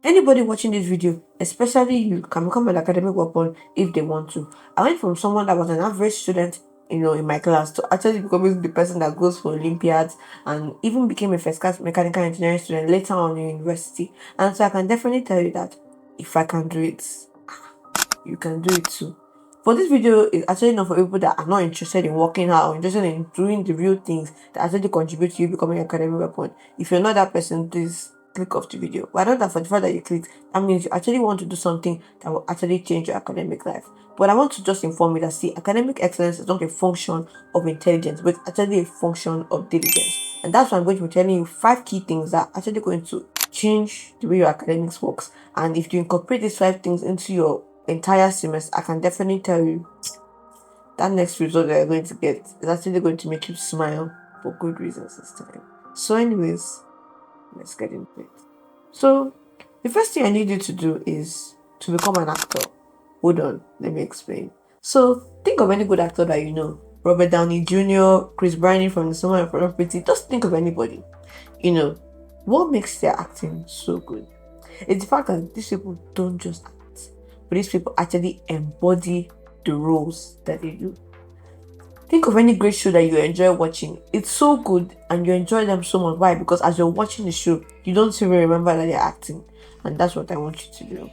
Anybody watching this video, especially you, can become an academic weapon if they want to. I went from someone that was an average student, in my class, to actually becoming the person that goes for Olympiads and even became a first class mechanical engineering student later on in university. And so I can definitely tell you that if I can do it, you can do it too. But this video is actually not for people that are not interested in working hard or interested in doing the real things that actually contribute to you becoming an academic weapon. If you're not that person, please click off the video. But I know that for the fact that you clicked, that means you actually want to do something that will actually change your academic life. But I want to just inform you that, see, academic excellence is not a function of intelligence, but it's actually a function of diligence. And that's why I'm going to be telling you 5 key things that are actually going to change the way your academics works. And if you incorporate these 5 things into your entire semester, I can definitely tell you that next result that you're going to get is actually going to make you smile for good reasons this time. So anyways, let's get into it. So the first thing I need you to do is to become an actor. Hold on, let me explain. So think of any good actor that you know. Robert Downey Jr., Chris Bryan from The Summer of Property. Just think of anybody. What makes their acting so good? It's the fact that these people don't just act, but these people actually embody the roles that they do. Think of any great show that you enjoy watching. It's so good and you enjoy them so much. Why? Because as you're watching the show, you don't even remember that they're acting. And that's what I want you to do.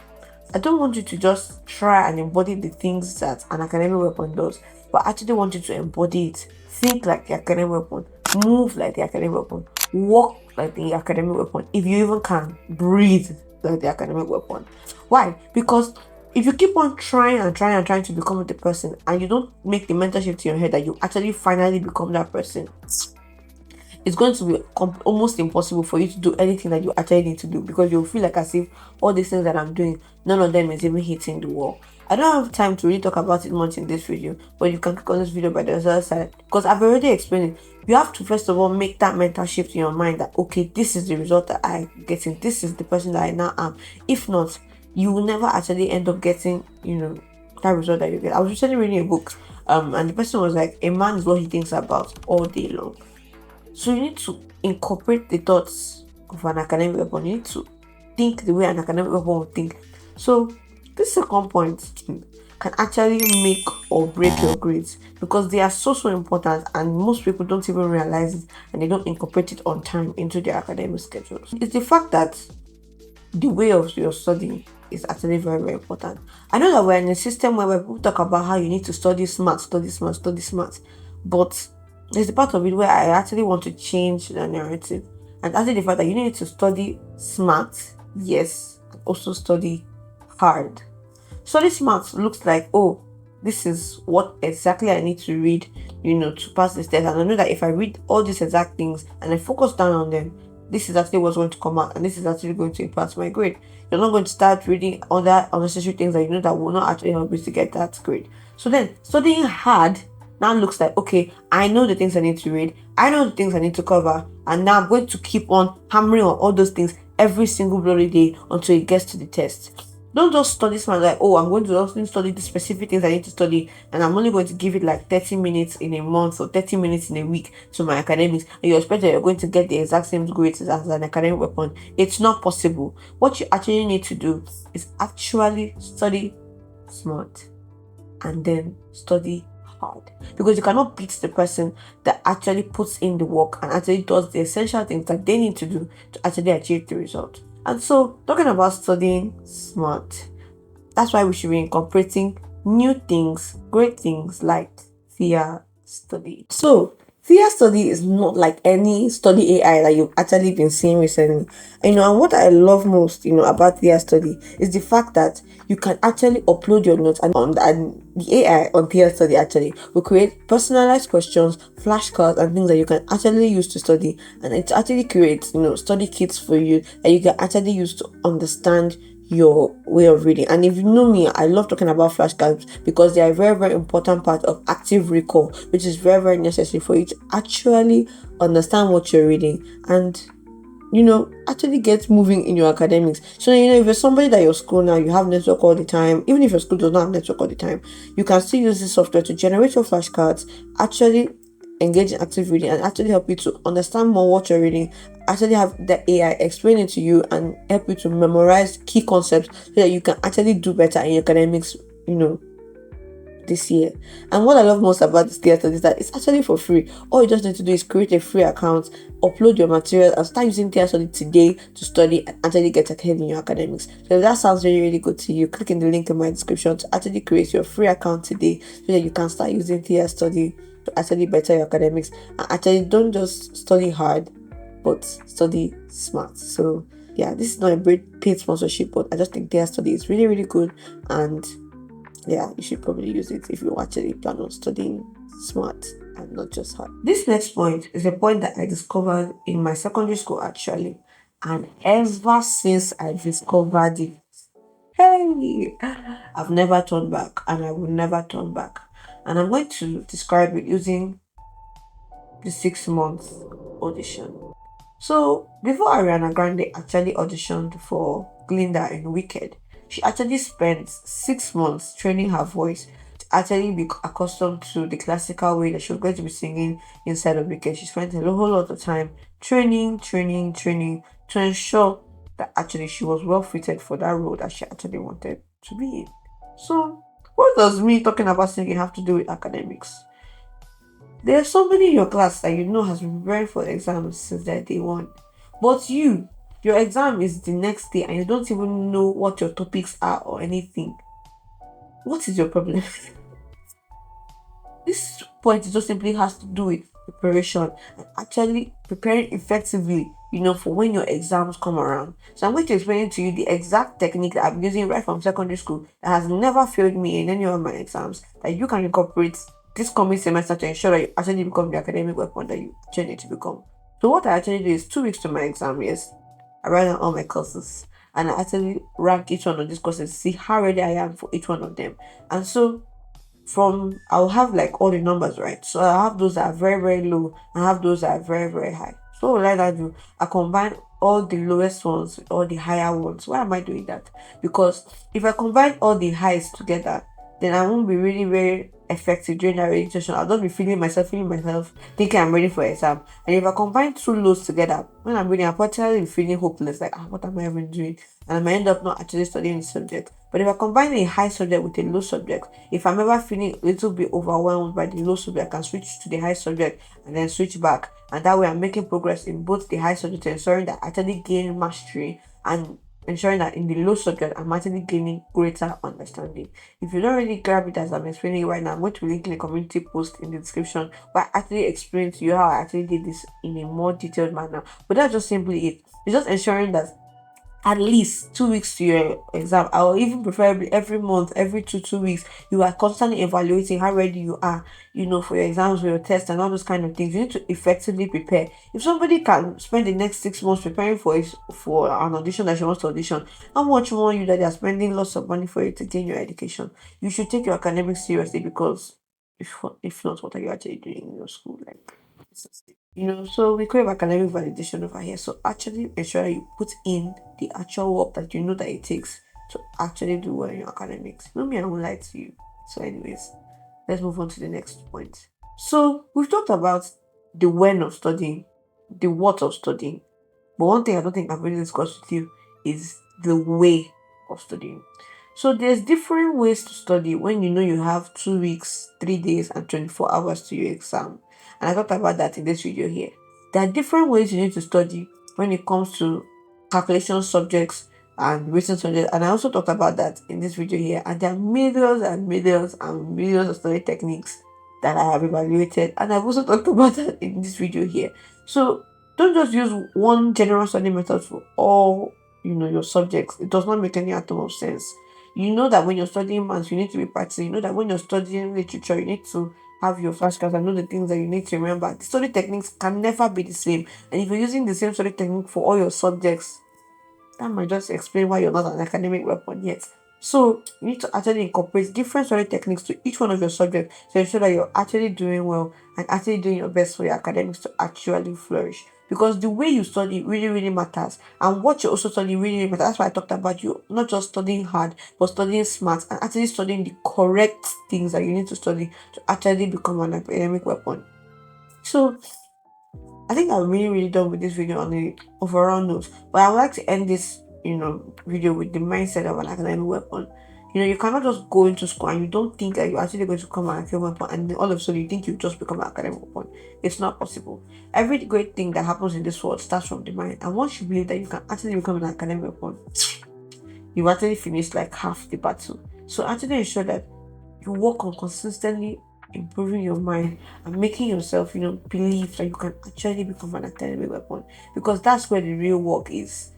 I don't want you to just try and embody the things that an academic weapon does, but I actually want you to embody it. Think like the academic weapon. Move like the academic weapon. Walk like the academic weapon. If you even can, breathe like the academic weapon. Why? Because if you keep on trying to become the person and you don't make the mental shift in your head that you actually finally become that person, it's going to be almost impossible for you to do anything that you actually need to do, because you'll feel like as if all these things that I'm doing, none of them is even hitting the wall. I don't have time to really talk about it much in this video, but you can click on this video by the other side because I've already explained it. You have to first of all make that mental shift in your mind that, okay, this is the result that I'm getting, this is the person that I now am. If not, you will never actually end up getting, that result that you get. I was recently reading a book, and the person was like, a man is what he thinks about all day long. So you need to incorporate the thoughts of an academic weapon. You need to think the way an academic weapon would think. So this second point can actually make or break your grades, because they are so important and most people don't even realize it and they don't incorporate it on time into their academic schedules. It's the fact that the way of your studying is actually very, very important. I know that we're in a system where people talk about how you need to study smart, but there's a part of it where I actually want to change the narrative, and actually the fact that you need to study smart, yes, and also study hard. Study smart looks like, oh, this is what exactly I need to read, to pass this test. And I know that if I read all these exact things and I focus down on them, this is actually what's going to come out, and this is actually going to impact my grade. You're not going to start reading other unnecessary things that you know that will not actually help you to get that grade. So then, studying hard now looks like, okay, I know the things I need to read, I know the things I need to cover, and now I'm going to keep on hammering on all those things every single bloody day until it gets to the test. Don't just study smart like, oh, I'm going to also study the specific things I need to study, and I'm only going to give it like 30 minutes in a month or 30 minutes in a week to my academics, and you expect that you're going to get the exact same grades as an academic weapon. It's not possible. What you actually need to do is actually study smart and then study hard, because you cannot beat the person that actually puts in the work and actually does the essential things that they need to do to actually achieve the result. And so, talking about studying smart, that's why we should be incorporating new things, great things like Thea study. So Thea study is not like any study AI that you've actually been seeing recently. And what I love most, about Thea study is the fact that you can actually upload your notes, and the AI on Thea study actually will create personalized questions, flashcards, and things that you can actually use to study. And it actually creates, study kits for you that you can actually use to understand your way of reading. And if you know me, I love talking about flashcards because they are a very, very important part of active recall, which is very, very necessary for you to actually understand what you're reading and actually get moving in your academics. So if you're somebody that your school now you have network all the time, even if your school does not have network all the time, you can still use this software to generate your flashcards, actually engage in active reading, and actually help you to understand more what you're reading, actually have the AI explain it to you and help you to memorize key concepts so that you can actually do better in your academics, you know, this year. And what I love most about this theater is that it's actually for free. All you just need to do is create a free account, upload your material, and start using theater study today to study and actually get ahead in your academics. So if that sounds really, really good to you, click in the link in my description to actually create your free account today so that you can start using theater study to actually better your academics. And actually don't just study hard, but study smart. So yeah, this is not a paid sponsorship, but I just think their study is really, really good, and yeah, you should probably use it if you actually plan on studying smart and not just hard. This next point is a point that I discovered in my secondary school actually, and ever since I discovered it, hey, I've never turned back, and I will never turn back. And I'm going to describe it using the 6 month audition. So before Ariana Grande actually auditioned for Glinda in Wicked, she actually spent 6 months training her voice to actually be accustomed to the classical way that she was going to be singing inside of Wicked. She spent a whole lot of time training to ensure that actually she was well fitted for that role that she actually wanted to be in. So what does me talking about singing have to do with academics? There are somebody in your class that you know has been preparing for exams since their day one. But your exam is the next day and you don't even know what your topics are or anything. What is your problem? This point just simply has to do with preparation and actually preparing effectively, for when your exams come around. So I'm going to explain to you the exact technique that I'm using right from secondary school that has never failed me in any of my exams that you can incorporate this coming semester to ensure that you actually become the academic weapon that you actually need to become. So what I actually do is 2 weeks to my exam, yes. I write down all my courses and I actually rank each one of these courses, see how ready I am for each one of them. And so I'll have like all the numbers, right? So I have those that are very, very low and I have those that are very, very high. So what will I do? I combine all the lowest ones with all the higher ones. Why am I doing that? Because if I combine all the highs together, then I won't be really very effective during that reading session. I'll just be feeling myself, thinking I'm ready for exam. And if I combine two lows together, when I'm reading, I'm partially feeling hopeless, like, what am I even doing? And I might end up not actually studying the subject. But if I combine a high subject with a low subject, if I'm ever feeling a little bit overwhelmed by the low subject, I can switch to the high subject and then switch back. And that way I'm making progress in both the high subject, ensuring that I actually gain mastery, and ensuring that in the low subject I'm actually gaining greater understanding. If you don't really grab it as I'm explaining it right now, I'm going to be linking a community post in the description where I actually explain to you how I actually did this in a more detailed manner. But that's just simply it. It's just ensuring that at least 2 weeks to your exam, or even preferably every month, every two weeks, you are constantly evaluating how ready you are, for your exams, for your tests, and all those kind of things. You need to effectively prepare. If somebody can spend the next 6 months preparing for an audition that she wants to audition, how much more you that they are spending lots of money for you to gain your education? You should take your academics seriously, because if not, what are you actually doing in your school? Like, so we crave academic validation over here. So actually ensure that you put in the actual work that you know that it takes to actually do well in your academics. No, me, I won't lie to you. So, anyways, let's move on to the next point. So we've talked about the when of studying, the what of studying. But one thing I don't think I've really discussed with you is the way of studying. So there's different ways to study when you know you have 2 weeks, 3 days, and 24 hours to your exam. And I talked about that in this video here. There are different ways you need to study when it comes to calculation subjects and written subjects. And I also talked about that in this video here. And there are millions and millions and millions of study techniques that I have evaluated. And I've also talked about that in this video here. So don't just use one general study method for all your subjects. It does not make any atom of sense. You know that when you're studying maths, you need to be practicing. You know that when you're studying literature, you need to have your flashcards and know the things that you need to remember. The study techniques can never be the same. And if you're using the same study technique for all your subjects, that might just explain why you're not an academic weapon yet. So you need to actually incorporate different study techniques to each one of your subjects to ensure that you're actually doing well and actually doing your best for your academics to actually flourish. Because the way you study really, really matters. And what you also study really, really matters. That's why I talked about you not just studying hard, but studying smart and actually studying the correct things that you need to study to actually become an academic weapon. So I think I'm really done with this video on the overall note. But I would like to end this, video with the mindset of an academic weapon. You cannot just go into school and you don't think that you're actually going to become an academic weapon, and then all of a sudden you think you just become an academic weapon. It's not possible. Every great thing that happens in this world starts from the mind. And once you believe that you can actually become an academic weapon, you've actually finished like half the battle. So actually ensure that you work on consistently improving your mind and making yourself, believe that you can actually become an academic weapon, because that's where the real work is.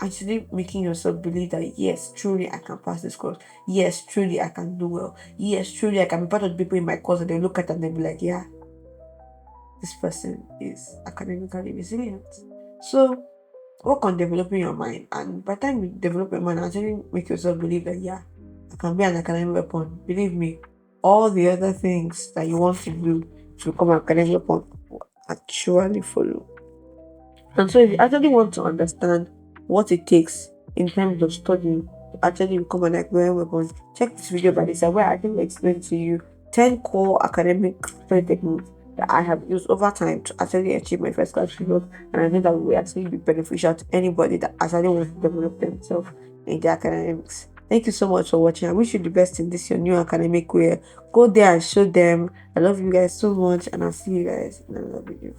Actually making yourself believe that yes, truly I can pass this course. Yes, truly I can do well. Yes, truly I can be part of the people in my course and they look at it and they'll be like, yeah, this person is academically resilient. So work on developing your mind, and by the time you develop your mind, actually make yourself believe that yeah, I can be an academic weapon. Believe me, all the other things that you want to do to become an academic weapon will actually follow. And so if you actually want to understand what it takes in terms of studying to actually become an academic weapon, check this video by this side where I can explain to you 10 core academic study techniques that I have used over time to actually achieve my first class result, and I think that will actually be beneficial to anybody that actually wants to develop themselves in their academics. Thank you so much for watching. I wish you the best in this your new academic career. Go there and show them. I love you guys so much, and I'll see you guys in another video.